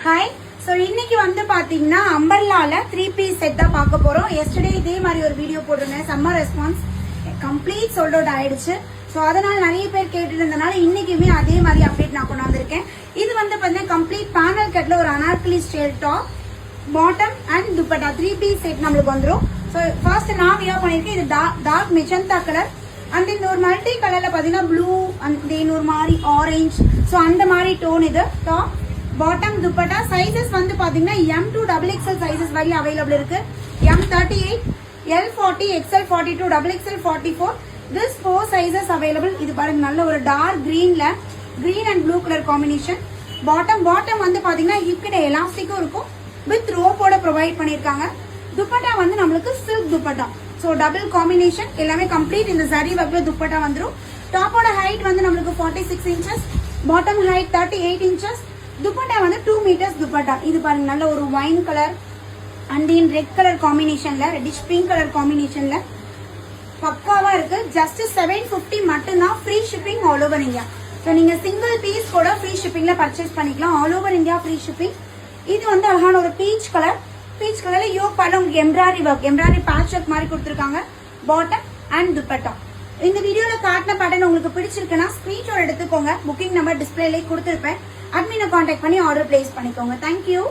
Hi. So இன்னைக்கு வந்து பாத்தீங்கன்னா அம்பர்லால 3 பீஸ் செட் தான் பார்க்க போறோம். எஸ்டர்டே இதே மாதிரி ஒரு வீடியோ போட்டிருந்தேன். Summer response complete sold out ஆயிடுச்சு. ஸோ அதனால நிறைய பேர் கேட்டுட்டு இருந்தனால இன்னைக்குமே அதே மாதிரி அப்டேட் நான் கொண்டு வந்திருக்கேன். இது வந்து பாத்தீங்கன்னா கம்ப்ளீட் பேனல் கட்ல ஒரு Anarkali style top, bottom and dupatta 3 piece set நம்மளுக்கு வந்துடும். ஸோ ஃபர்ஸ்ட் நான் வியர் பண்ணிருக்கேன். இது டார்க் மெஜந்தா கலர் அண்ட் இந்த ஒரு மல்டி கலர்ல பாத்தீங்கன்னா ப்ளூ அண்ட் தென் ஒரு மாதிரி ஆரஞ்ச். ஸோ அந்த மாதிரி டோன் இது டாப், பாட்டம், துப்பட்டா. சைசஸ் வந்து பாத்தீங்கன்னா M2 XXL சைசஸ் வரையும் அவைலபிள் இருக்கு. M38, L40, XL42, XXL 44. This 4 sizes available. இது பாருங்க நல்ல ஒரு டார்க் கிரீன்ல green and blue colour combination. Bottom வந்து பாத்தீங்கன்னா ஹிப்கிட்ட எலாஸ்டிக்கும் இருக்கும், வித் ரோப்போட ப்ரொவைட் பண்ணிருக்காங்க. துப்பட்டா வந்து நம்மளுக்கு silk dupatta. So double combination எல்லாமே கம்ப்ளீட் இந்த சரி வகையில துப்பட்டா வந்துடும். டாப்போட ஹைட் வந்து நம்மளுக்கு 46 inches, bottom height 38 inches. Dupatta வந்து 2 மீட்டர்ஸ் துப்பட்டா. இது பாருங்க நல்ல ஒரு wine colour and in red colour காம்பினேஷன்ல, ரெட்டிஷ் பிங்க் கலர் காம்பினேஷன்ல பக்காவா இருக்கு. ஜஸ்ட் 750 மட்டும்தான். Free shipping all over India. So நீங்க சிங்கிள் பீஸ் கூட ஃப்ரீ ஷிப்பிங்ல பர்ச்சேஸ் பண்ணிக்கலாம். All over India free shipping. இது வந்து அழகான ஒரு பீச் கலர்ல யோக் பால உங்களுக்கு எம்ப்ராய்டரி பேட்ச் ஒர்க் மாதிரி கொடுத்துருக்காங்க. Bottom and dupatta. இந்த வீடியோல காட்டின பேட்டர்ன் உங்களுக்கு பிடிச்சிருக்குன்னா ஸ்கிரீன்ஷாட் எடுத்துக்கோங்க. புக்கிங் நம்பர் டிஸ்பிளேல கொடுத்துருப்பேன். அட்மினை கான்டாக்ட் பண்ணி ஆர்டர் பிளேஸ் பண்ணிக்கோங்க. தேங்க்யூ.